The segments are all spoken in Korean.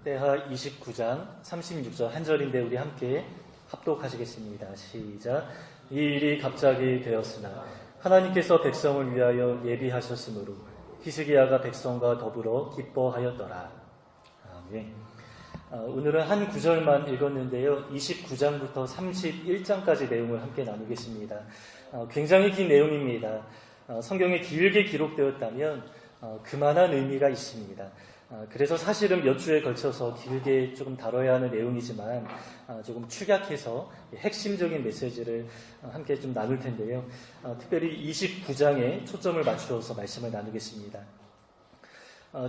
역대하 29장 36절 한 절인데 우리 함께 합독하시겠습니다. 시작. 이 일이 갑자기 되었으나 하나님께서 백성을 위하여 예비하셨으므로 히스기야가 백성과 더불어 기뻐하였더라. 아멘. 오늘은 한 구절만 읽었는데요. 29장부터 31장까지 내용을 함께 나누겠습니다. 굉장히 긴 내용입니다. 성경에 길게 기록되었다면 그만한 의미가 있습니다. 그래서 사실은 몇 주에 걸쳐서 길게 조금 다뤄야 하는 내용이지만 조금 축약해서 핵심적인 메시지를 함께 좀 나눌 텐데요. 특별히 29장에 초점을 맞추어서 말씀을 나누겠습니다.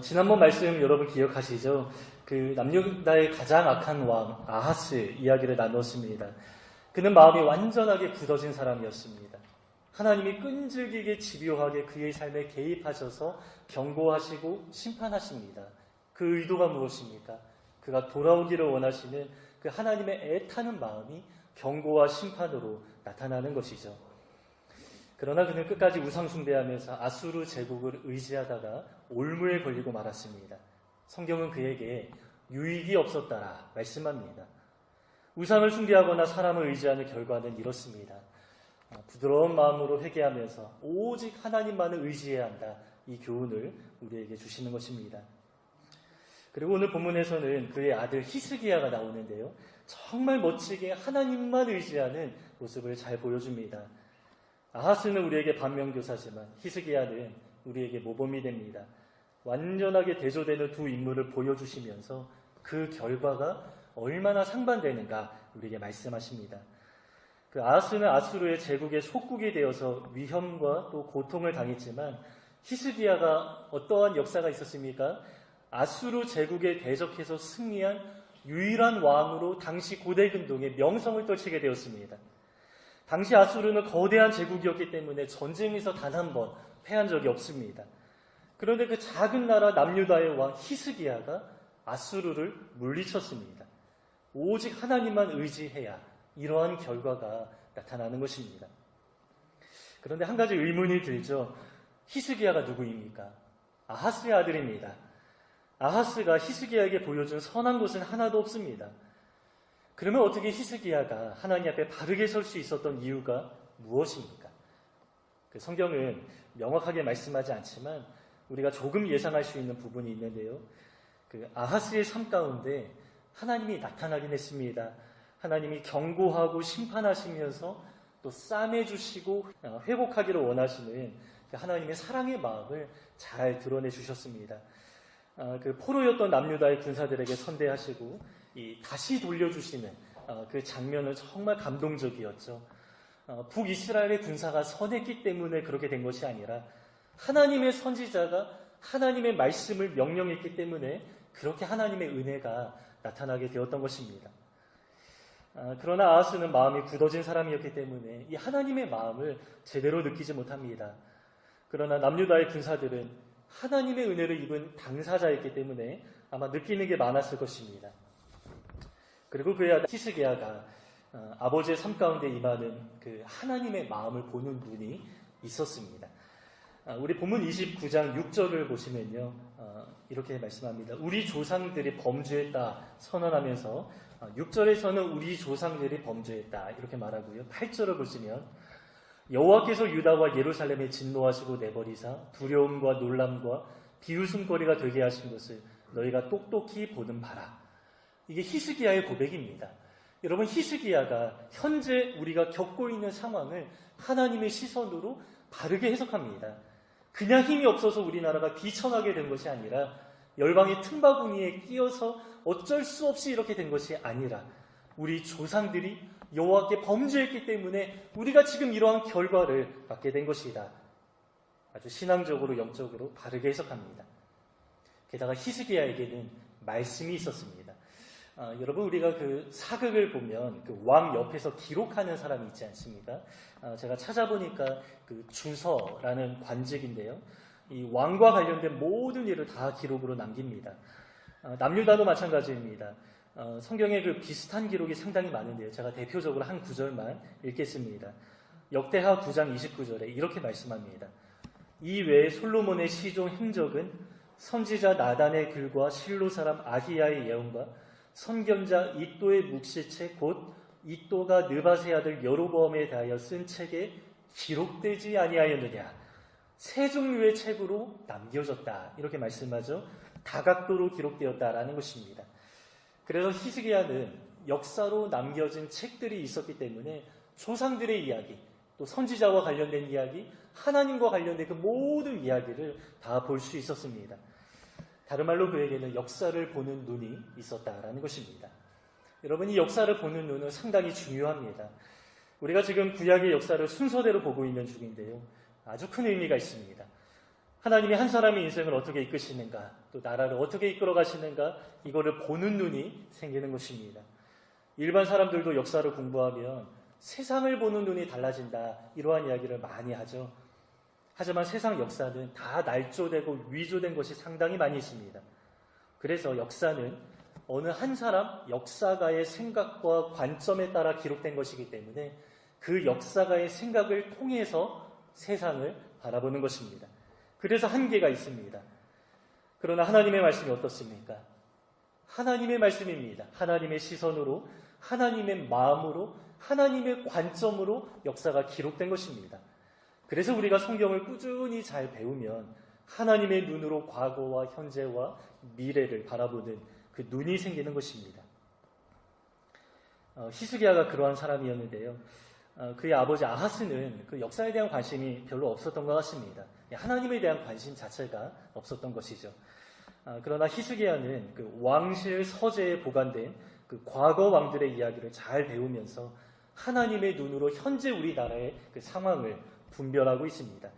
지난번 말씀 여러분 기억하시죠? 그 남유다의 가장 악한 왕 아하스 이야기를 나눴습니다. 그는 마음이 완전하게 굳어진 사람이었습니다. 하나님이 끈질기게 집요하게 그의 삶에 개입하셔서 경고하시고 심판하십니다. 그 의도가 무엇입니까? 그가 돌아오기를 원하시는 그 하나님의 애타는 마음이 경고와 심판으로 나타나는 것이죠. 그러나 그는 끝까지 우상숭배하면서 아수르 제국을 의지하다가 올무에 걸리고 말았습니다. 성경은 그에게 유익이 없었다라 말씀합니다. 우상을 숭배하거나 사람을 의지하는 결과는 이렇습니다. 부드러운 마음으로 회개하면서 오직 하나님만을 의지해야 한다. 이 교훈을 우리에게 주시는 것입니다. 그리고 오늘 본문에서는 그의 아들 히스기야가 나오는데요. 정말 멋지게 하나님만 의지하는 모습을 잘 보여줍니다. 아하스는 우리에게 반면교사지만 히스기야는 우리에게 모범이 됩니다. 완전하게 대조되는 두 인물을 보여주시면서 그 결과가 얼마나 상반되는가 우리에게 말씀하십니다. 그 아하스는 아수르의 제국의 속국이 되어서 위험과 또 고통을 당했지만 히스기야가 어떠한 역사가 있었습니까? 아수르 제국에 대적해서 승리한 유일한 왕으로 당시 고대 근동의 명성을 떨치게 되었습니다. 당시 아수르는 거대한 제국이었기 때문에 전쟁에서 단 한 번 패한 적이 없습니다. 그런데 그 작은 나라 남유다의 왕 히스기야가 아수르를 물리쳤습니다. 오직 하나님만 의지해야 이러한 결과가 나타나는 것입니다. 그런데 한 가지 의문이 들죠. 히스기야가 누구입니까? 아하스의 아들입니다. 아하스가 히스기야에게 보여준 선한 것은 하나도 없습니다. 그러면 어떻게 히스기야가 하나님 앞에 바르게 설 수 있었던 이유가 무엇입니까? 그 성경은 명확하게 말씀하지 않지만 우리가 조금 예상할 수 있는 부분이 있는데요. 그 아하스의 삶 가운데 하나님이 나타나긴 했습니다. 하나님이 경고하고 심판하시면서 또 싸매주시고 회복하기를 원하시는 하나님의 사랑의 마음을 잘 드러내 주셨습니다. 그 포로였던 남유다의 군사들에게 선대하시고 다시 돌려주시는 그 장면은 정말 감동적이었죠. 북이스라엘의 군사가 선했기 때문에 그렇게 된 것이 아니라 하나님의 선지자가 하나님의 말씀을 명령했기 때문에 그렇게 하나님의 은혜가 나타나게 되었던 것입니다. 그러나 아하스는 마음이 굳어진 사람이었기 때문에 이 하나님의 마음을 제대로 느끼지 못합니다. 그러나 남유다의 군사들은 하나님의 은혜를 입은 당사자였기 때문에 아마 느끼는 게 많았을 것입니다. 그리고 그의 아들 히스기야가 아버지의 삶 가운데 임하는 그 하나님의 마음을 보는 눈이 있었습니다. 우리 본문 29장 6절을 보시면요. 이렇게 말씀합니다. 우리 조상들이 범죄했다 선언하면서 6절에서는 우리 조상들이 범죄했다 이렇게 말하고요. 8절을 보시면 여호와께서 유다와 예루살렘에 진노하시고 내버리사 두려움과 놀람과 비웃음거리가 되게 하신 것을 너희가 똑똑히 보는 바라. 이게 히스기야의 고백입니다. 여러분, 히스기야가 현재 우리가 겪고 있는 상황을 하나님의 시선으로 바르게 해석합니다. 그냥 힘이 없어서 우리나라가 비천하게 된 것이 아니라 열방의 틈바구니에 끼어서 어쩔 수 없이 이렇게 된 것이 아니라 우리 조상들이 여호와께 범죄했기 때문에 우리가 지금 이러한 결과를 받게 된 것이다. 아주 신앙적으로 영적으로 바르게 해석합니다. 게다가 히스기야에게는 말씀이 있었습니다. 여러분, 우리가 그 사극을 보면 그 왕 옆에서 기록하는 사람이 있지 않습니까? 제가 찾아보니까 그 주서라는 관직인데요. 이 왕과 관련된 모든 일을 다 기록으로 남깁니다. 남유다도 마찬가지입니다. 성경에 그 비슷한 기록이 상당히 많은데요. 제가 대표적으로 한 구절만 읽겠습니다. 역대하 9장 29절에 이렇게 말씀합니다. 이 외에 솔로몬의 시종 행적은 선지자 나단의 글과 실로 사람 아히야의 예언과 선견자 이또의 묵시책 곧 이또가 느밧의 아들 여로보암에 대하여 쓴 책에 기록되지 아니하였느냐. 세 종류의 책으로 남겨졌다. 이렇게 말씀하죠. 다각도로 기록되었다라는 것입니다. 그래서 히스기야는 역사로 남겨진 책들이 있었기 때문에 조상들의 이야기, 또 선지자와 관련된 이야기, 하나님과 관련된 그 모든 이야기를 다 볼 수 있었습니다. 다른 말로 그에게는 역사를 보는 눈이 있었다라는 것입니다. 여러분, 이 역사를 보는 눈은 상당히 중요합니다. 우리가 지금 구약의 역사를 순서대로 보고 있는 중인데요. 아주 큰 의미가 있습니다. 하나님이 한 사람의 인생을 어떻게 이끄시는가, 또 나라를 어떻게 이끌어 가시는가, 이거를 보는 눈이 생기는 것입니다. 일반 사람들도 역사를 공부하면 세상을 보는 눈이 달라진다, 이러한 이야기를 많이 하죠. 하지만 세상 역사는 다 날조되고 위조된 것이 상당히 많이 있습니다. 그래서 역사는 어느 한 사람 역사가의 생각과 관점에 따라 기록된 것이기 때문에 그 역사가의 생각을 통해서 세상을 바라보는 것입니다. 그래서 한계가 있습니다. 그러나 하나님의 말씀이 어떻습니까? 하나님의 말씀입니다. 하나님의 시선으로, 하나님의 마음으로, 하나님의 관점으로 역사가 기록된 것입니다. 그래서 우리가 성경을 꾸준히 잘 배우면 하나님의 눈으로 과거와 현재와 미래를 바라보는 그 눈이 생기는 것입니다. 히스기야가 그러한 사람이었는데요. 그의 아버지 아하스는 그 역사에 대한 관심이 별로 없었던 것 같습니다. 하나님에 대한 관심 자체가 없었던 것이죠. 그러나 히스기야는 그 왕실 서재에 보관된 그 과거 왕들의 이야기를 잘 배우면서 하나님의 눈으로 현재 우리나라의 그 상황을 분별하고 있습니다.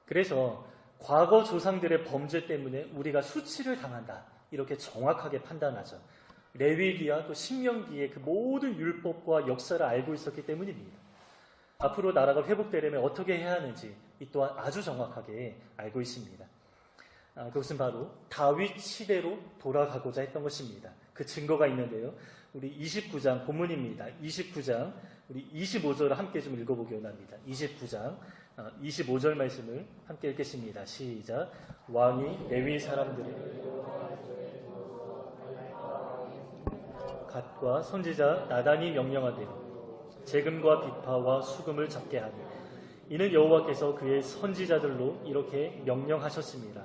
그래서 과거 조상들의 범죄 때문에 우리가 수치를 당한다, 이렇게 정확하게 판단하죠. 레위기와 또 신명기의 그 모든 율법과 역사를 알고 있었기 때문입니다. 앞으로 나라가 회복되려면 어떻게 해야 하는지 이 또한 아주 정확하게 알고 있습니다. 그것은 바로 다윗 시대로 돌아가고자 했던 것입니다. 그 증거가 있는데요. 우리 29장 본문입니다. 29장 우리 25절을 함께 좀 읽어보기 원합니다. 29장 25절 말씀을 함께 읽겠습니다. 시작. 왕이 레위 사람들을 갓과 선지자 나단이 명령하되어 재금과 비파와 수금을 잡게 하니 이는 여호와께서 그의 선지자들로 이렇게 명령하셨습니다.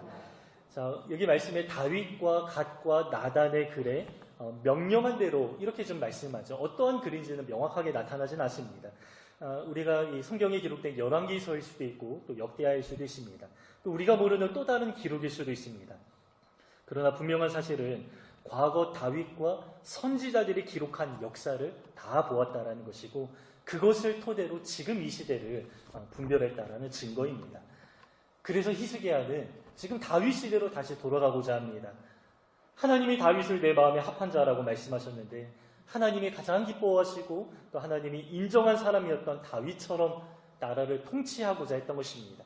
자, 여기 말씀에 다윗과 갓과 나단의 글에 명령한 대로 이렇게 좀 말씀하죠. 어떠한 글인지는 명확하게 나타나진 않습니다. 우리가 이 성경에 기록된 열왕기서일 수도 있고 또 역대하일 수도 있습니다. 또 우리가 모르는 또 다른 기록일 수도 있습니다. 그러나 분명한 사실은 과거 다윗과 선지자들이 기록한 역사를 다 보았다라는 것이고 그것을 토대로 지금 이 시대를 분별했다라는 증거입니다. 그래서 히스기야는 지금 다윗 시대로 다시 돌아가고자 합니다. 하나님이 다윗을 내 마음에 합한 자라고 말씀하셨는데 하나님이 가장 기뻐하시고 또 하나님이 인정한 사람이었던 다윗처럼 나라를 통치하고자 했던 것입니다.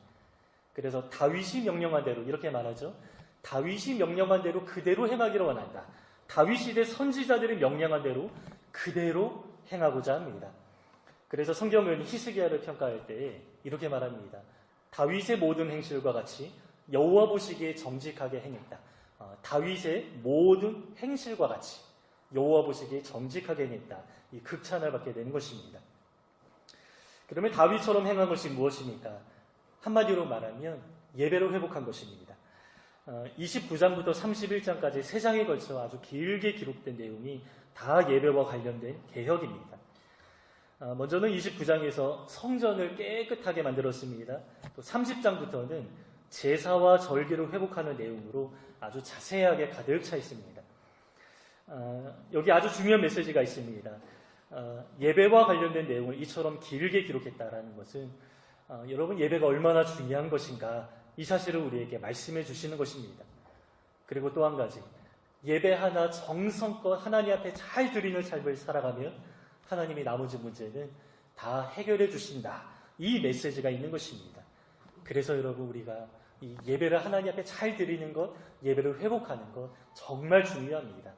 그래서 다윗이 명령한 대로 이렇게 말하죠. 다윗이 명령한 대로 그대로 행하기를 원한다. 다윗 시대 선지자들이 명령한 대로 그대로 행하고자 합니다. 그래서 성경은 히스기야를 평가할 때 이렇게 말합니다. 다윗의 모든 행실과 같이 여호와 보시기에 정직하게 행했다. 다윗의 모든 행실과 같이 여호와 보시기에 정직하게 행했다. 이 극찬을 받게 되는 것입니다. 그러면 다윗처럼 행한 것이 무엇입니까? 한마디로 말하면 예배를 회복한 것입니다. 29장부터 31장까지 3장에 걸쳐 아주 길게 기록된 내용이 다 예배와 관련된 개혁입니다. 먼저는 29장에서 성전을 깨끗하게 만들었습니다. 또 30장부터는 제사와 절기를 회복하는 내용으로 아주 자세하게 가득 차 있습니다. 여기 아주 중요한 메시지가 있습니다. 예배와 관련된 내용을 이처럼 길게 기록했다라는 것은 여러분 예배가 얼마나 중요한 것인가 이 사실을 우리에게 말씀해 주시는 것입니다. 그리고 또 한 가지, 예배 하나 정성껏 하나님 앞에 잘 드리는 삶을 살아가면 하나님이 나머지 문제는 다 해결해 주신다. 이 메시지가 있는 것입니다. 그래서 여러분 우리가 이 예배를 하나님 앞에 잘 드리는 것, 예배를 회복하는 것 정말 중요합니다.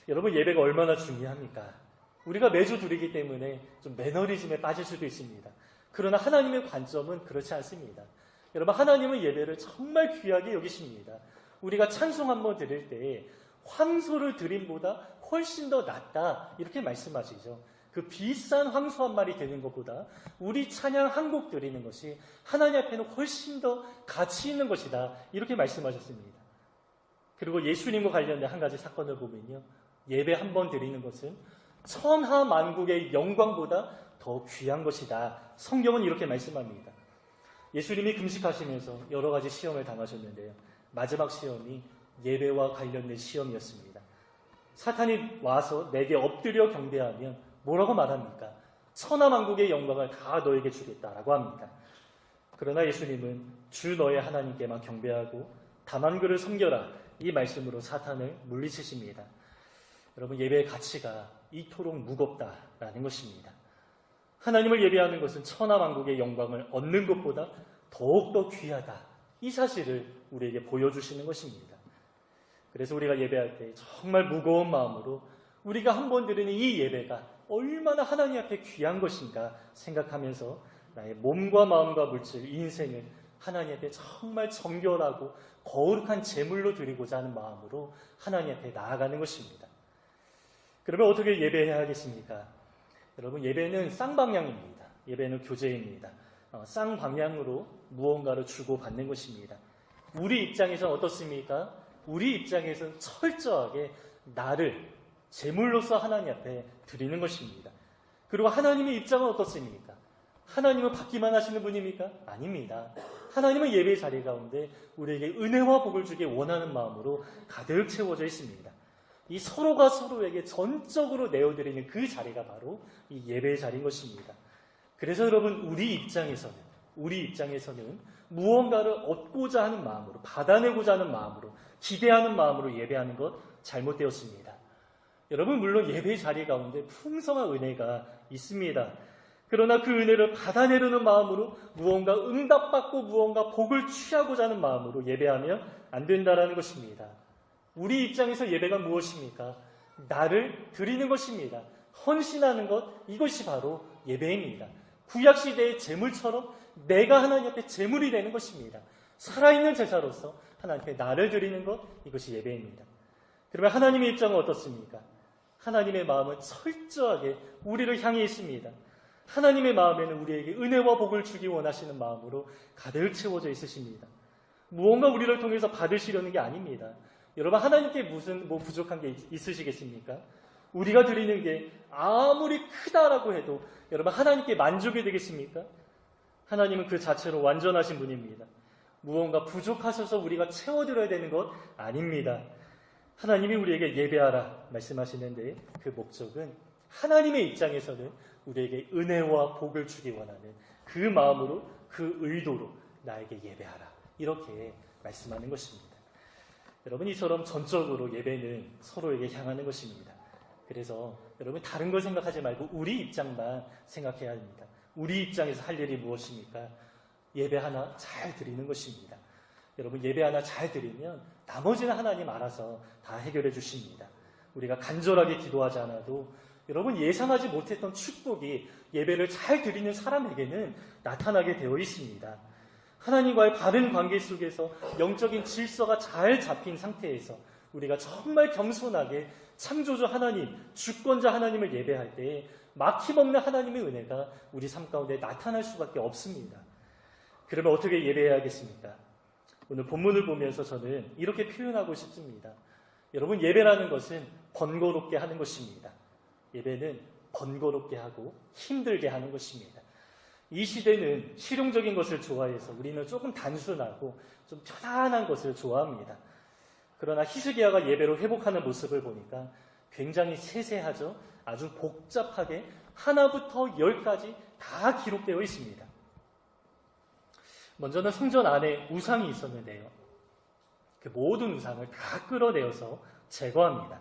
여러분 예배가 얼마나 중요합니까? 우리가 매주 드리기 때문에 좀 매너리즘에 빠질 수도 있습니다. 그러나 하나님의 관점은 그렇지 않습니다. 여러분 하나님은 예배를 정말 귀하게 여기십니다. 우리가 찬송 한번 드릴 때 황소를 드림보다 훨씬 더 낫다 이렇게 말씀하시죠. 그 비싼 황소 한 마리 드리는 것보다 우리 찬양 한 곡 드리는 것이 하나님 앞에는 훨씬 더 가치 있는 것이다 이렇게 말씀하셨습니다. 그리고 예수님과 관련된 한 가지 사건을 보면요, 예배 한 번 드리는 것은 천하 만국의 영광보다 더 귀한 것이다. 성경은 이렇게 말씀합니다. 예수님이 금식하시면서 여러 가지 시험을 당하셨는데요, 마지막 시험이 예배와 관련된 시험이었습니다. 사탄이 와서 내게 엎드려 경배하면 뭐라고 말합니까? 천하 만국의 영광을 다 너에게 주겠다라고 합니다. 그러나 예수님은 주 너의 하나님께만 경배하고 다만 그를 섬겨라 이 말씀으로 사탄을 물리치십니다. 여러분, 예배의 가치가 이토록 무겁다라는 것입니다. 하나님을 예배하는 것은 천하 만국의 영광을 얻는 것보다 더욱더 귀하다, 이 사실을 우리에게 보여주시는 것입니다. 그래서 우리가 예배할 때 정말 무거운 마음으로 우리가 한번 드리는 이 예배가 얼마나 하나님 앞에 귀한 것인가 생각하면서 나의 몸과 마음과 물질, 인생을 하나님 앞에 정말 정결하고 거룩한 제물로 드리고자 하는 마음으로 하나님 앞에 나아가는 것입니다. 그러면 어떻게 예배해야 하겠습니까? 여러분, 예배는 쌍방향입니다. 예배는 교제입니다. 쌍방향으로 무언가를 주고받는 것입니다. 우리 입장에서는 어떻습니까? 우리 입장에서는 철저하게 나를 제물로서 하나님 앞에 드리는 것입니다. 그리고 하나님의 입장은 어떻습니까? 하나님은 받기만 하시는 분입니까? 아닙니다. 하나님은 예배의 자리 가운데 우리에게 은혜와 복을 주기 원하는 마음으로 가득 채워져 있습니다. 이 서로가 서로에게 전적으로 내어드리는 그 자리가 바로 이 예배의 자리인 것입니다. 그래서 여러분, 우리 입장에서는 무언가를 얻고자 하는 마음으로, 받아내고자 하는 마음으로, 기대하는 마음으로 예배하는 것 잘못되었습니다. 여러분, 물론 예배의 자리 가운데 풍성한 은혜가 있습니다. 그러나 그 은혜를 받아내려는 마음으로 무언가 응답받고 무언가 복을 취하고자 하는 마음으로 예배하면 안 된다라는 것입니다. 우리 입장에서 예배가 무엇입니까? 나를 드리는 것입니다. 헌신하는 것, 이것이 바로 예배입니다. 구약시대의 제물처럼 내가 하나님 앞에 제물이 되는 것입니다. 살아있는 제사로서 하나님 앞에 나를 드리는 것, 이것이 예배입니다. 그러면 하나님의 입장은 어떻습니까? 하나님의 마음은 철저하게 우리를 향해 있습니다. 하나님의 마음에는 우리에게 은혜와 복을 주기 원하시는 마음으로 가득 채워져 있으십니다. 무언가 우리를 통해서 받으시려는 게 아닙니다. 여러분, 하나님께 무슨 부족한 게 있으시겠습니까? 우리가 드리는 게 아무리 크다라고 해도 여러분, 하나님께 만족이 되겠습니까? 하나님은 그 자체로 완전하신 분입니다. 무언가 부족하셔서 우리가 채워드려야 되는 것 아닙니다. 하나님이 우리에게 예배하라 말씀하시는데 그 목적은 하나님의 입장에서는 우리에게 은혜와 복을 주기 원하는 그 마음으로, 그 의도로 나에게 예배하라, 이렇게 말씀하는 것입니다. 여러분, 이처럼 전적으로 예배는 서로에게 향하는 것입니다. 그래서 여러분, 다른 걸 생각하지 말고 우리 입장만 생각해야 합니다. 우리 입장에서 할 일이 무엇입니까? 예배 하나 잘 드리는 것입니다. 여러분, 예배 하나 잘 드리면 나머지는 하나님 알아서 다 해결해 주십니다. 우리가 간절하게 기도하지 않아도 여러분, 예상하지 못했던 축복이 예배를 잘 드리는 사람에게는 나타나게 되어 있습니다. 하나님과의 바른 관계 속에서 영적인 질서가 잘 잡힌 상태에서 우리가 정말 겸손하게 창조주 하나님, 주권자 하나님을 예배할 때 막힘없는 하나님의 은혜가 우리 삶 가운데 나타날 수밖에 없습니다. 그러면 어떻게 예배해야겠습니까? 오늘 본문을 보면서 저는 이렇게 표현하고 싶습니다. 여러분, 예배라는 것은 번거롭게 하는 것입니다. 예배는 번거롭게 하고 힘들게 하는 것입니다. 이 시대는 실용적인 것을 좋아해서 우리는 조금 단순하고 좀 편안한 것을 좋아합니다. 그러나 히스기야가 예배로 회복하는 모습을 보니까 굉장히 세세하죠. 아주 복잡하게 하나부터 열까지 다 기록되어 있습니다. 먼저는 성전 안에 우상이 있었는데요, 그 모든 우상을 다 끌어내어서 제거합니다.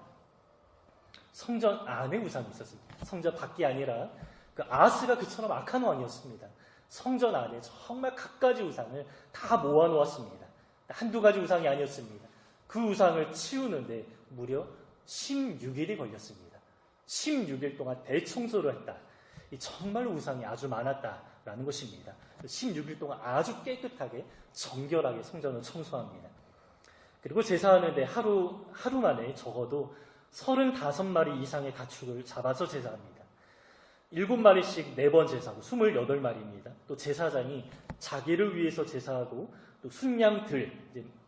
성전 안에 우상이 있었습니다. 성전 밖이 아니라 그 아하스가 그처럼 악한 왕이었습니다. 성전 안에 정말 갖가지 우상을 다 모아놓았습니다. 한두 가지 우상이 아니었습니다. 그 우상을 치우는데 무려 16일이 걸렸습니다. 16일 동안 대청소를 했다. 정말 우상이 아주 많았다라는 것입니다. 16일 동안 아주 깨끗하게 정결하게 성전을 청소합니다. 그리고 제사하는데 하루 만에 적어도 35마리 이상의 가축을 잡아서 제사합니다. 7마리씩 4번 제사하고 28마리입니다. 또 제사장이 자기를 위해서 제사하고 또 순양들,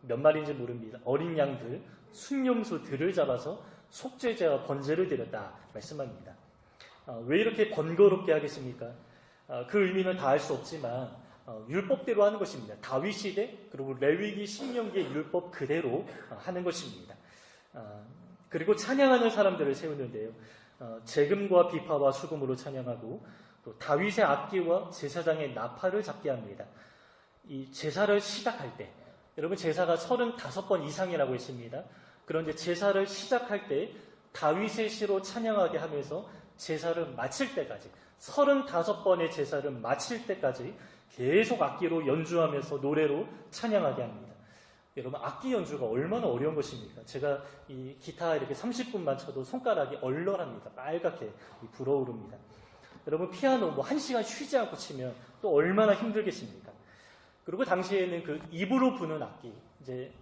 몇 마리인지 모릅니다. 어린 양들, 순염소들을 잡아서 속죄제와 번제를 드렸다 말씀합니다. 왜 이렇게 번거롭게 하겠습니까? 그 의미는 다 알 수 없지만 율법대로 하는 것입니다. 다윗 시대 그리고 레위기 신명기의 율법 그대로 하는 것입니다. 그리고 찬양하는 사람들을 세우는데요. 재금과 비파와 수금으로 찬양하고 또 다윗의 악기와 제사장의 나팔을 잡게 합니다. 이 제사를 시작할 때 여러분 제사가 35번 이상이라고 했습니다. 그런데 제사를 시작할 때 다윗의 시로 찬양하게 하면서 제사를 마칠 때까지 35번의 제사를 마칠 때까지 계속 악기로 연주하면서 노래로 찬양하게 합니다. 여러분 악기 연주가 얼마나 어려운 것입니까? 제가 이 기타 이렇게 30분만 쳐도 손가락이 얼얼합니다. 빨갛게 불어오릅니다. 여러분 피아노 1시간 쉬지 않고 치면 또 얼마나 힘들겠습니까? 그리고 당시에는 그 입으로 부는 악기, 이제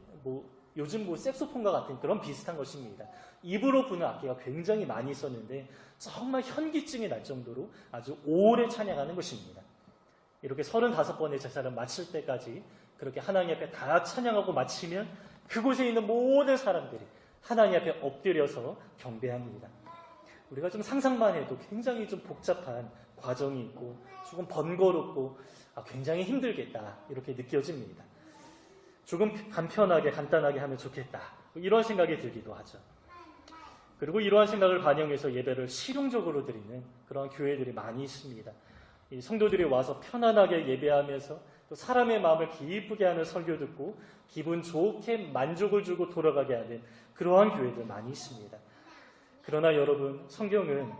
요즘 색소폰과 같은 그런 비슷한 것입니다. 입으로 부는 악기가 굉장히 많이 있었는데 정말 현기증이 날 정도로 아주 오래 찬양하는 것입니다. 이렇게 35번의 제사를 마칠 때까지 그렇게 하나님 앞에 다 찬양하고 마치면 그곳에 있는 모든 사람들이 하나님 앞에 엎드려서 경배합니다. 우리가 좀 상상만 해도 굉장히 좀 복잡한 과정이 있고 조금 번거롭고 굉장히 힘들겠다 이렇게 느껴집니다. 조금 간편하게 간단하게 하면 좋겠다 이런 생각이 들기도 하죠. 그리고 이러한 생각을 반영해서 예배를 실용적으로 드리는 그런 교회들이 많이 있습니다. 이 성도들이 와서 편안하게 예배하면서 또 사람의 마음을 기쁘게 하는 설교 듣고 기분 좋게 만족을 주고 돌아가게 하는 그러한 교회들 많이 있습니다. 그러나 여러분 성경은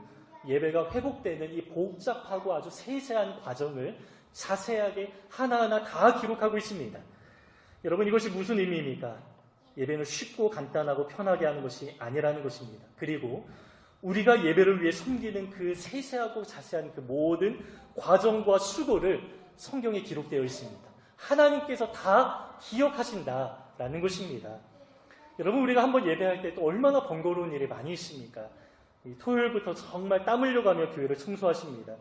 예배가 회복되는 이 복잡하고 아주 세세한 과정을 자세하게 하나하나 다 기록하고 있습니다. 여러분 이것이 무슨 의미입니까? 예배는 쉽고 간단하고 편하게 하는 것이 아니라는 것입니다. 그리고 우리가 예배를 위해 섬기는 그 세세하고 자세한 그 모든 과정과 수고를 성경에 기록되어 있습니다. 하나님께서 다 기억하신다라는 것입니다. 여러분 우리가 한번 예배할 때 또 얼마나 번거로운 일이 많이 있습니까? 토요일부터 정말 땀 흘려가며 교회를 청소하십니다.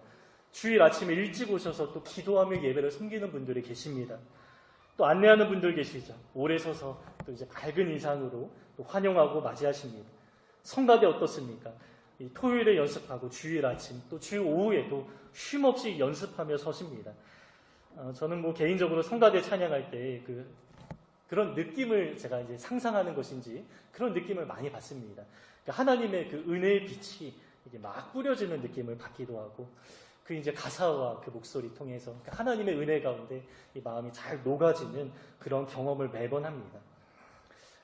주일 아침에 일찍 오셔서 또 기도하며 예배를 섬기는 분들이 계십니다. 또 안내하는 분들 계시죠. 오래 서서 또 이제 밝은 인상으로 또 환영하고 맞이하십니다. 성가대 어떻습니까? 토요일에 연습하고 주일 아침 또 주일 오후에도 쉼없이 연습하며 서십니다. 저는 개인적으로 성가대 찬양할 때 그런 느낌을 제가 이제 상상하는 것인지 그런 느낌을 많이 받습니다. 하나님의 그 은혜의 빛이 이게 막 뿌려지는 느낌을 받기도 하고 그 이제 가사와 그 목소리 통해서 하나님의 은혜 가운데 이 마음이 잘 녹아지는 그런 경험을 매번 합니다.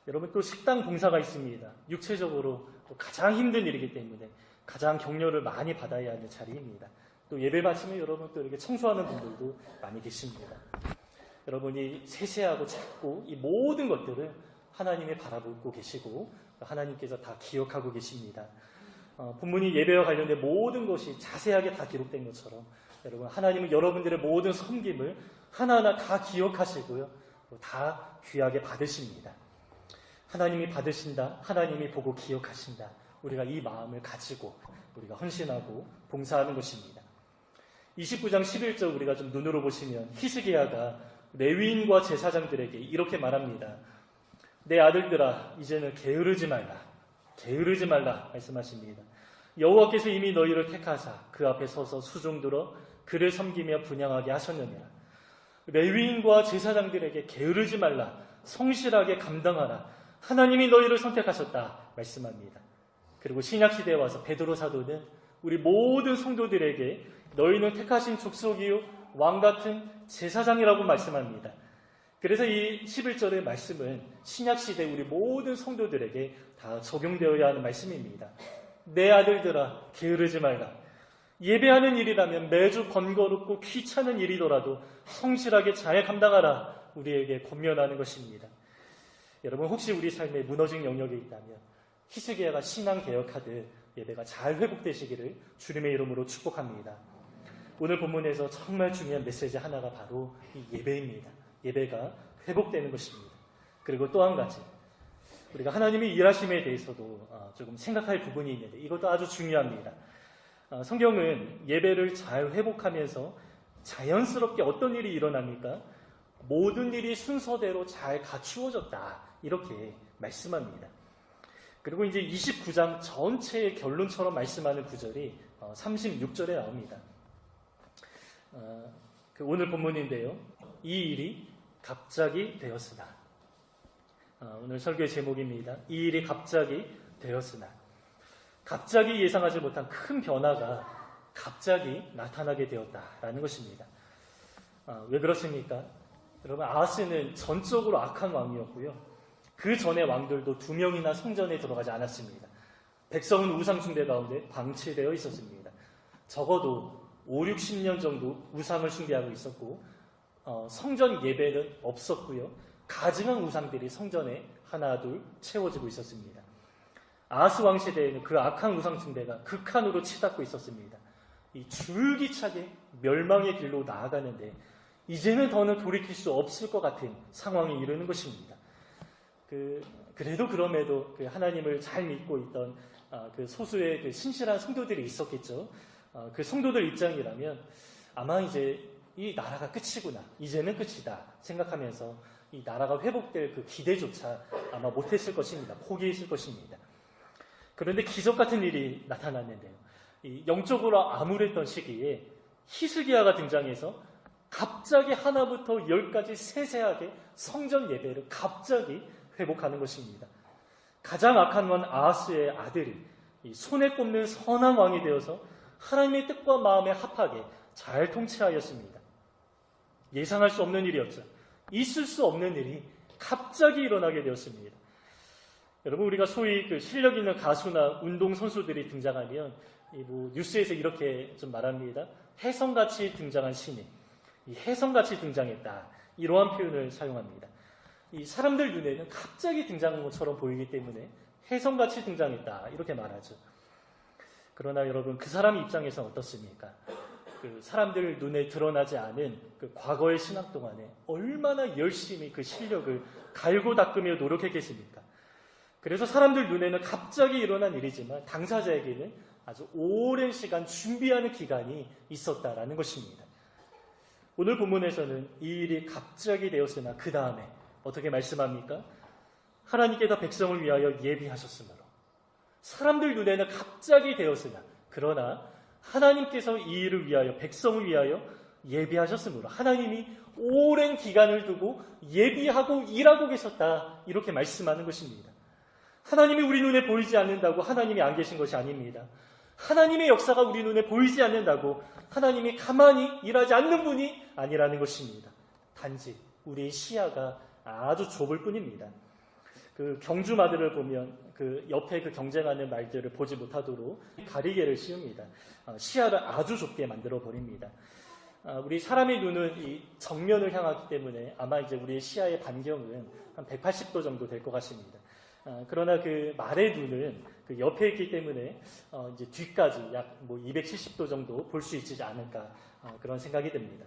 여러분 또 식당 봉사가 있습니다. 육체적으로 또 가장 힘든 일이기 때문에 가장 격려를 많이 받아야 하는 자리입니다. 또 예배 마치면 여러분 또 이렇게 청소하는 분들도 많이 계십니다. 여러분이 세세하고 작고 이 모든 것들을 하나님이 바라보고 계시고 하나님께서 다 기억하고 계십니다. 본문이 예배와 관련된 모든 것이 자세하게 다 기록된 것처럼 여러분 하나님은 여러분들의 모든 섬김을 하나하나 다 기억하시고요. 다 귀하게 받으십니다. 하나님이 받으신다. 하나님이 보고 기억하신다. 우리가 이 마음을 가지고 우리가 헌신하고 봉사하는 것입니다. 29장 11절 우리가 좀 눈으로 보시면 히스기야가 레위인과 제사장들에게 이렇게 말합니다. 내 아들들아 이제는 게으르지 말라 말씀하십니다. 여호와께서 이미 너희를 택하사 그 앞에 서서 수종들어 그를 섬기며 분향하게 하셨느니라. 레위인과 제사장들에게 게으르지 말라, 성실하게 감당하라, 하나님이 너희를 선택하셨다 말씀합니다. 그리고 신약시대에 와서 베드로 사도는 우리 모든 성도들에게 너희는 택하신 족속이요 왕같은 제사장이라고 말씀합니다. 그래서 이 11절의 말씀은 신약시대 우리 모든 성도들에게 다 적용되어야 하는 말씀입니다. 내 아들들아 게으르지 말라. 예배하는 일이라면 매주 번거롭고 귀찮은 일이더라도 성실하게 잘 감당하라 우리에게 권면하는 것입니다. 여러분 혹시 우리 삶에 무너진 영역이 있다면 히스기야가 신앙개혁하듯 예배가 잘 회복되시기를 주님의 이름으로 축복합니다. 오늘 본문에서 정말 중요한 메시지 하나가 바로 이 예배입니다. 예배가 회복되는 것입니다. 그리고 또 한 가지 우리가 하나님의 일하심에 대해서도 조금 생각할 부분이 있는데 이것도 아주 중요합니다. 성경은 예배를 잘 회복하면서 자연스럽게 어떤 일이 일어납니까? 모든 일이 순서대로 잘 갖추어졌다. 이렇게 말씀합니다. 그리고 이제 29장 전체의 결론처럼 말씀하는 구절이 36절에 나옵니다. 오늘 본문인데요. 이 일이 갑자기 되었으나. 오늘 설교의 제목입니다. 이 일이 갑자기 되었으나. 갑자기 예상하지 못한 큰 변화가 갑자기 나타나게 되었다라는 것입니다. 왜 그렇습니까? 여러분, 아하스는 전적으로 악한 왕이었고요. 그 전에 왕들도 2명이나 성전에 들어가지 않았습니다. 백성은 우상숭배 가운데 방치되어 있었습니다. 적어도 5, 60년 정도 우상을 숭배하고 있었고 성전 예배는 없었고요. 가증한 우상들이 성전에 하나 둘 채워지고 있었습니다. 아하스 왕 시대에는 그 악한 우상 숭배가 극한으로 치닫고 있었습니다. 이 줄기차게 멸망의 길로 나아가는데 이제는 더는 돌이킬 수 없을 것 같은 상황에 이르는 것입니다. 그래도 그럼에도 하나님을 잘 믿고 있던 그 소수의 그 신실한 성도들이 있었겠죠. 그 성도들 입장이라면 아마 이제 이 나라가 끝이구나, 이제는 끝이다 생각하면서 이 나라가 회복될 그 기대조차 아마 못했을 것입니다. 포기했을 것입니다. 그런데 기적 같은 일이 나타났는데요. 이 영적으로 암울했던 시기에 히스기야가 등장해서 갑자기 하나부터 10까지 세세하게 성전 예배를 갑자기 회복하는 것입니다. 가장 악한 왕 아하스의 아들이 이 손에 꼽는 선한 왕이 되어서 하나님의 뜻과 마음에 합하게 잘 통치하였습니다. 예상할 수 없는 일이었죠. 있을 수 없는 일이 갑자기 일어나게 되었습니다. 여러분, 우리가 소위 그 실력 있는 가수나 운동선수들이 등장하면 뉴스에서 이렇게 좀 말합니다. 혜성같이 등장한 신인, 이 혜성같이 등장했다, 이러한 표현을 사용합니다. 이 사람들 눈에는 갑자기 등장한 것처럼 보이기 때문에 혜성같이 등장했다, 이렇게 말하죠. 그러나 여러분, 그 사람 입장에서는 어떻습니까? 그 사람들 눈에 드러나지 않은 그 과거의 신학 동안에 얼마나 열심히 그 실력을 갈고 닦으며 노력했겠습니까? 그래서 사람들 눈에는 갑자기 일어난 일이지만 당사자에게는 아주 오랜 시간 준비하는 기간이 있었다라는 것입니다. 오늘 본문에서는 이 일이 갑자기 되었으나 그 다음에 어떻게 말씀합니까? 하나님께서 백성을 위하여 예비하셨으므로. 사람들 눈에는 갑자기 되었으나 그러나 하나님께서 이 일을 위하여, 백성을 위하여 예비하셨으므로 하나님이 오랜 기간을 두고 예비하고 일하고 계셨다, 이렇게 말씀하는 것입니다. 하나님이 우리 눈에 보이지 않는다고 하나님이 안 계신 것이 아닙니다. 하나님의 역사가 우리 눈에 보이지 않는다고 하나님이 가만히 일하지 않는 분이 아니라는 것입니다. 단지 우리의 시야가 아주 좁을 뿐입니다. 그 경주 마들을 보면 그 옆에 그 경쟁하는 말들을 보지 못하도록 가리개를 씌웁니다. 시야를 아주 좁게 만들어 버립니다. 우리 사람의 눈은 이 정면을 향하기 때문에 아마 이제 우리의 시야의 반경은 한 180도 정도 될 것 같습니다. 그러나 그 말의 눈은 그 옆에 있기 때문에 이제 뒤까지 약 270도 정도 볼 수 있지 않을까, 그런 생각이 듭니다.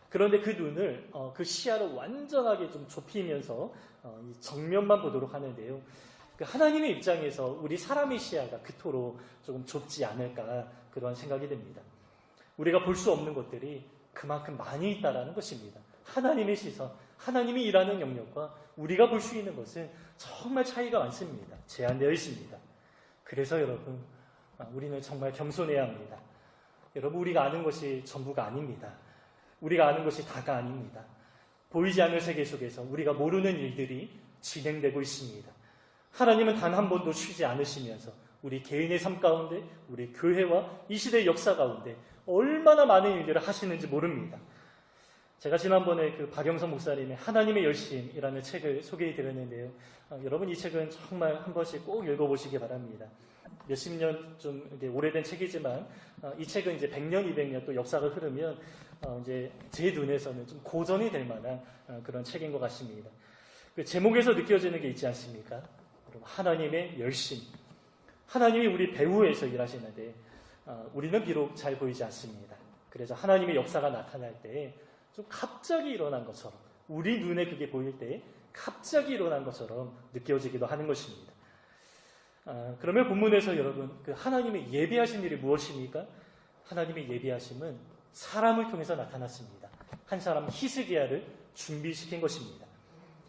그런데 그 눈을 그 시야를 완전하게 좀 좁히면서 이 정면만 보도록 하는데요. 그 하나님의 입장에서 우리 사람의 시야가 그토록 조금 좁지 않을까, 그런 생각이 듭니다. 우리가 볼 수 없는 것들이 그만큼 많이 있다라는 것입니다. 하나님의 시선, 하나님이 일하는 영역과 우리가 볼 수 있는 것은 정말 차이가 많습니다. 제한되어 있습니다. 그래서 여러분, 우리는 정말 겸손해야 합니다. 여러분, 우리가 아는 것이 전부가 아닙니다. 우리가 아는 것이 다가 아닙니다. 보이지 않는 세계 속에서 우리가 모르는 일들이 진행되고 있습니다. 하나님은 단 한 번도 쉬지 않으시면서 우리 개인의 삶 가운데, 우리 교회와 이 시대의 역사 가운데 얼마나 많은 일들을 하시는지 모릅니다. 제가 지난번에 그 박영선 목사님의 하나님의 열심이라는 책을 소개해 드렸는데요. 여러분, 이 책은 정말 한 번씩 꼭 읽어보시기 바랍니다. 몇십 년 좀 오래된 책이지만 이 책은 이제 100년, 200년 또 역사가 흐르면 이제 제 눈에서는 좀 고전이 될 만한 그런 책인 것 같습니다. 그 제목에서 느껴지는 게 있지 않습니까? 여러분, 하나님의 열심. 하나님이 우리 배후에서 일하시는데 우리는 비록 잘 보이지 않습니다. 그래서 하나님의 역사가 나타날 때 좀 갑자기 일어난 것처럼 우리 눈에 그게 보일 때 갑자기 일어난 것처럼 느껴지기도 하는 것입니다. 그러면 본문에서 여러분 그 하나님의 예비하신 일이 무엇입니까? 하나님의 예비하심은 사람을 통해서 나타났습니다. 한 사람 히스기야를 준비시킨 것입니다.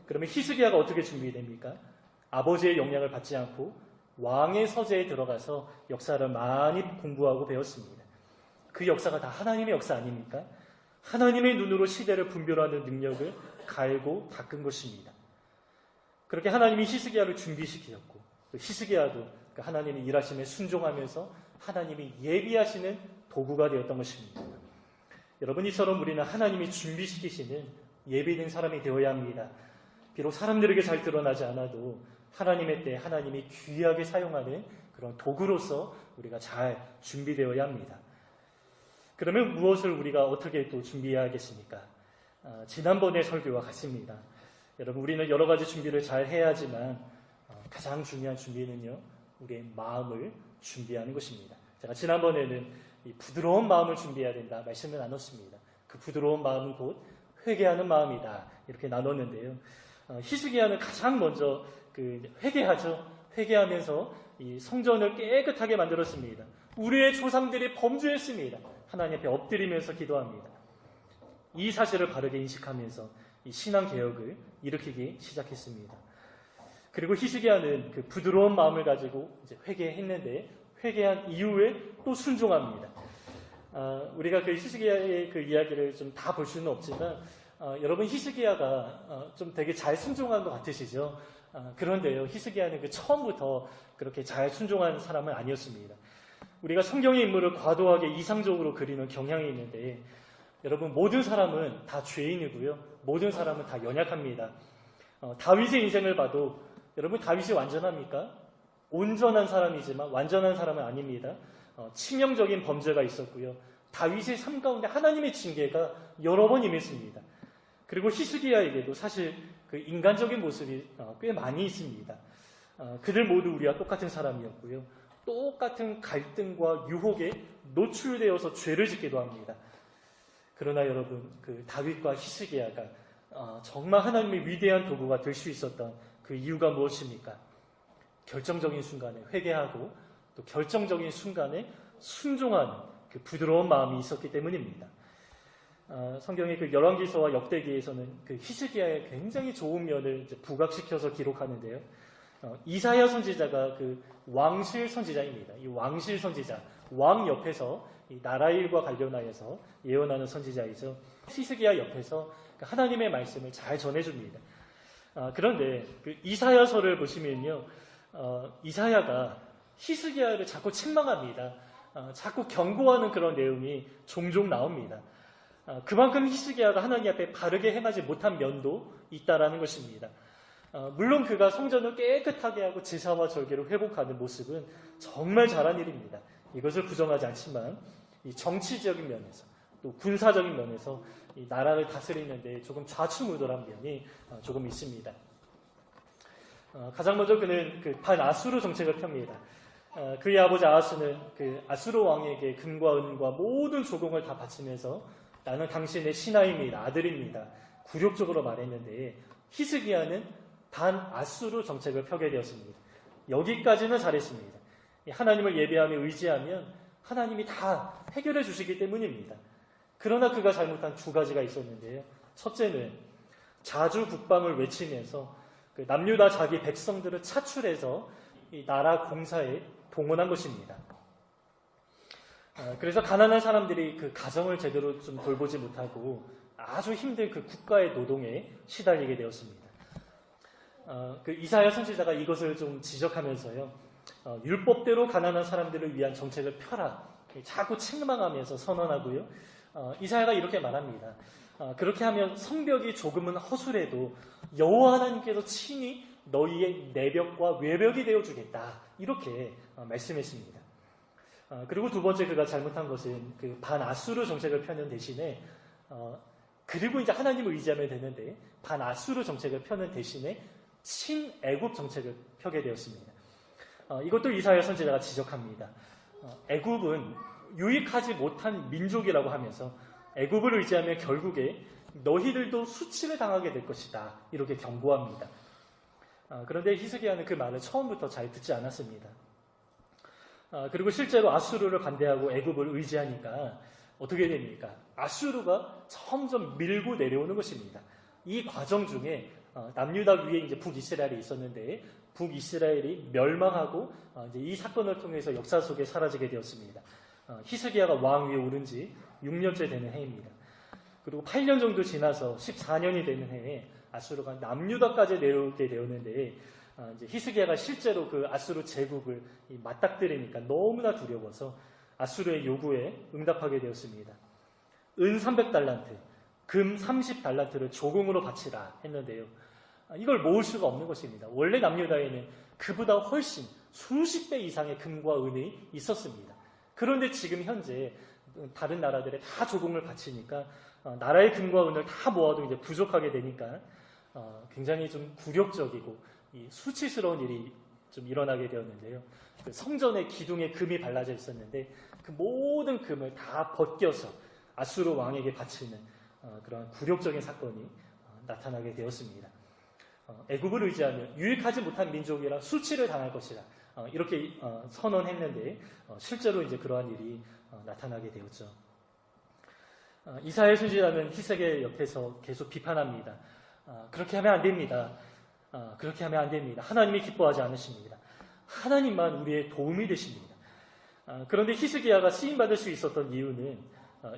그러면 히스기야가 어떻게 준비됩니까? 아버지의 영향을 받지 않고 왕의 서재에 들어가서 역사를 많이 공부하고 배웠습니다. 그 역사가 다 하나님의 역사 아닙니까? 하나님의 눈으로 시대를 분별하는 능력을 갈고 닦은 것입니다. 그렇게 하나님이 히스기야를 준비시키셨고 히스기야도 하나님의 일하심에 순종하면서 하나님이 예비하시는 도구가 되었던 것입니다. 여러분, 이처럼 우리는 하나님이 준비시키시는 예비된 사람이 되어야 합니다. 비록 사람들에게 잘 드러나지 않아도 하나님의 때 하나님이 귀하게 사용하는 그런 도구로서 우리가 잘 준비되어야 합니다. 그러면 무엇을 우리가 어떻게 또 준비해야겠습니까? 지난번의 설교와 같습니다. 여러분, 우리는 여러 가지 준비를 잘 해야지만 가장 중요한 준비는요, 우리의 마음을 준비하는 것입니다. 제가 지난번에는 이 부드러운 마음을 준비해야 된다 말씀을 나눴습니다. 그 부드러운 마음은 곧 회개하는 마음이다 이렇게 나눴는데요. 히스기야는 가장 먼저 회개하죠. 회개하면서 이 성전을 깨끗하게 만들었습니다. 우리의 조상들이 범죄했습니다. 하나님 앞에 엎드리면서 기도합니다. 이 사실을 바르게 인식하면서 이 신앙 개혁을 일으키기 시작했습니다. 그리고 히스기야는 그 부드러운 마음을 가지고 이제 회개했는데 회개한 이후에 또 순종합니다. 우리가 그 히스기야의 그 이야기를 좀 다 볼 수는 없지만 여러분 히스기야가 좀 되게 잘 순종한 것 같으시죠? 그런데요, 히스기야는 그 처음부터 그렇게 잘 순종한 사람은 아니었습니다. 우리가 성경의 인물을 과도하게 이상적으로 그리는 경향이 있는데 여러분, 모든 사람은 다 죄인이고요. 모든 사람은 다 연약합니다. 다윗의 인생을 봐도 여러분, 다윗이 완전합니까? 온전한 사람이지만 완전한 사람은 아닙니다. 치명적인 범죄가 있었고요. 다윗의 삶 가운데 하나님의 징계가 여러 번 임했습니다. 그리고 히스기야에게도 사실 그 인간적인 모습이 꽤 많이 있습니다. 그들 모두 우리와 똑같은 사람이었고요. 똑같은 갈등과 유혹에 노출되어서 죄를 짓기도 합니다. 그러나 여러분, 그 다윗과 히스기야가 정말 하나님의 위대한 도구가 될 수 있었던 그 이유가 무엇입니까? 결정적인 순간에 회개하고 또 결정적인 순간에 순종하는 그 부드러운 마음이 있었기 때문입니다. 성경의 그 열왕기서와 역대기에서는 그 히스기야의 굉장히 좋은 면을 이제 부각시켜서 기록하는데요. 이사야 선지자가 그 왕실 선지자입니다. 이 왕실 선지자, 왕 옆에서 이 나라 일과 관련하여서 예언하는 선지자이죠. 히스기야 옆에서 하나님의 말씀을 잘 전해줍니다. 그런데 그 이사야서를 보시면요, 이사야가 히스기야를 자꾸 책망합니다. 자꾸 경고하는 그런 내용이 종종 나옵니다. 그만큼 히스기야가 하나님 앞에 바르게 행하지 못한 면도 있다라는 것입니다. 물론 그가 성전을 깨끗하게 하고 제사와 절개를 회복하는 모습은 정말 잘한 일입니다. 이것을 부정하지 않지만 이 정치적인 면에서 또 군사적인 면에서 이 나라를 다스리는데 조금 좌충우돌한 면이 조금 있습니다. 가장 먼저 그는 그 반아수르 정책을 펴니다. 그의 아버지 아하스는 그 아수르 왕에게 금과 은과 모든 조공을 다 바치면서 나는 당신의 신하입니다, 아들입니다, 굴욕적으로 말했는데 히스기야는 반아수르 정책을 펴게 되었습니다. 여기까지는 잘했습니다. 하나님을 예배하며 의지하면 하나님이 다 해결해 주시기 때문입니다. 그러나 그가 잘못한 두 가지가 있었는데요. 첫째는 자주 국방을 외치면서 그 남유다 자기 백성들을 차출해서 이 나라 공사에 동원한 것입니다. 그래서 가난한 사람들이 그 가정을 제대로 좀 돌보지 못하고 아주 힘든 그 국가의 노동에 시달리게 되었습니다. 그 이사야 선지자가 이것을 좀 지적하면서요, 율법대로 가난한 사람들을 위한 정책을 펴라, 자꾸 책망하면서 선언하고요. 이사야가 이렇게 말합니다. 그렇게 하면 성벽이 조금은 허술해도 여호와 하나님께서 친히 너희의 내벽과 외벽이 되어주겠다, 이렇게 말씀했습니다. 그리고 두 번째 그가 잘못한 것은 그 반아수르 정책을 펴는 대신에 그리고 이제 하나님을 의지하면 되는데 반아수르 정책을 펴는 대신에 친애굽 정책을 펴게 되었습니다. 이것도 이사야 선지자가 지적합니다. 애굽은 유익하지 못한 민족이라고 하면서 애굽을 의지하면 결국에 너희들도 수치를 당하게 될 것이다. 이렇게 경고합니다. 그런데 히스기야는 그 말을 처음부터 잘 듣지 않았습니다. 그리고 실제로 아수르를 반대하고 애굽을 의지하니까 어떻게 됩니까? 아수르가 점점 밀고 내려오는 것입니다. 이 과정 중에 남유다 위에 이제 북이스라엘이 있었는데 북이스라엘이 멸망하고 이제 이 사건을 통해서 역사 속에 사라지게 되었습니다. 히스기야가 왕 위에 오른 지 6년째 되는 해입니다. 그리고 8년 정도 지나서 14년이 되는 해에 아수르가 남유다까지 내려오게 되었는데 이제 히스기야가 실제로 그 아수르 제국을 맞닥뜨리니까 너무나 두려워서 아수르의 요구에 응답하게 되었습니다. 은 300달란트, 금 30달란트를 조공으로 바치라 했는데요. 이걸 모을 수가 없는 것입니다. 원래 남유다에는 그보다 훨씬 수십 배 이상의 금과 은이 있었습니다. 그런데 지금 현재 다른 나라들에 다 조공을 바치니까 나라의 금과 은을 다 모아도 이제 부족하게 되니까 굉장히 좀 굴욕적이고 수치스러운 일이 좀 일어나게 되었는데요. 그 성전의 기둥에 금이 발라져 있었는데 그 모든 금을 다 벗겨서 아수르 왕에게 바치는 그런 굴욕적인 사건이 나타나게 되었습니다. 애굽을 의지하면 유익하지 못한 민족이라 수치를 당할 것이다. 이렇게 선언했는데 실제로 이제 그러한 일이 나타나게 되었죠. 이사야 선지자는 히스기야 옆에서 계속 비판합니다. 그렇게 하면 안 됩니다. 그렇게 하면 안 됩니다. 하나님이 기뻐하지 않으십니다. 하나님만 우리의 도움이 되십니다. 그런데 히스기야가 쓰임받을 수 있었던 이유는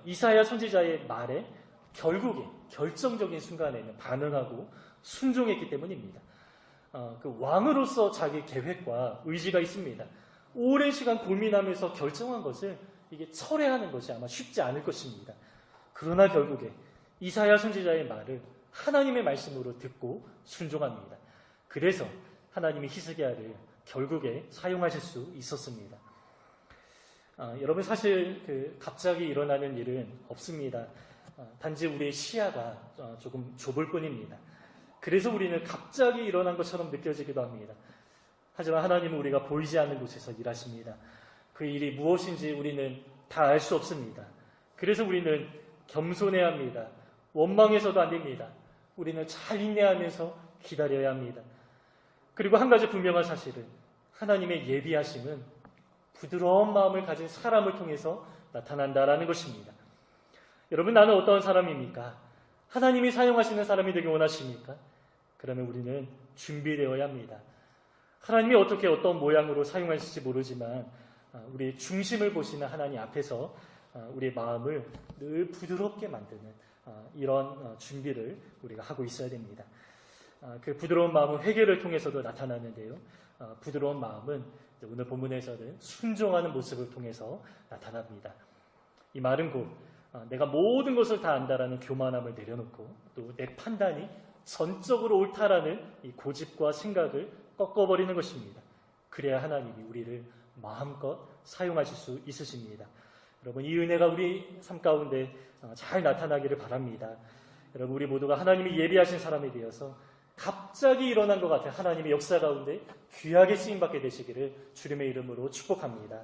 이사야 선지자의 말에 결국에 결정적인 순간에는 반응하고 순종했기 때문입니다. 그 왕으로서 자기 계획과 의지가 있습니다. 오랜 시간 고민하면서 결정한 것을 이게 철회하는 것이 아마 쉽지 않을 것입니다. 그러나 결국에 이사야 선지자의 말을 하나님의 말씀으로 듣고 순종합니다. 그래서 하나님이 히스기야를 결국에 사용하실 수 있었습니다. 여러분 사실 갑자기 일어나는 일은 없습니다. 단지 우리의 시야가 조금 좁을 뿐입니다. 그래서 우리는 갑자기 일어난 것처럼 느껴지기도 합니다. 하지만 하나님은 우리가 보이지 않는 곳에서 일하십니다. 그 일이 무엇인지 우리는 다 알 수 없습니다. 그래서 우리는 겸손해야 합니다. 원망해서도 안 됩니다. 우리는 잘 인내하면서 기다려야 합니다. 그리고 한 가지 분명한 사실은 하나님의 예비하심은 부드러운 마음을 가진 사람을 통해서 나타난다라는 것입니다. 여러분, 나는 어떤 사람입니까? 하나님이 사용하시는 사람이 되기 원하십니까? 그러면 우리는 준비되어야 합니다. 하나님이 어떻게 어떤 모양으로 사용하실지 모르지만 우리의 중심을 보시는 하나님 앞에서 우리의 마음을 늘 부드럽게 만드는 이런 준비를 우리가 하고 있어야 됩니다. 그 부드러운 마음은 회개를 통해서도 나타나는데요. 부드러운 마음은 오늘 본문에서는 순종하는 모습을 통해서 나타납니다. 이 말은 곧 내가 모든 것을 다 안다라는 교만함을 내려놓고 또 내 판단이 전적으로 옳다라는 이 고집과 생각을 꺾어버리는 것입니다. 그래야 하나님이 우리를 마음껏 사용하실 수 있으십니다. 여러분, 이 은혜가 우리 삶 가운데 잘 나타나기를 바랍니다. 여러분, 우리 모두가 하나님이 예비하신 사람이 되어서 갑자기 일어난 것 같은 하나님의 역사 가운데 귀하게 쓰임받게 되시기를 주님의 이름으로 축복합니다.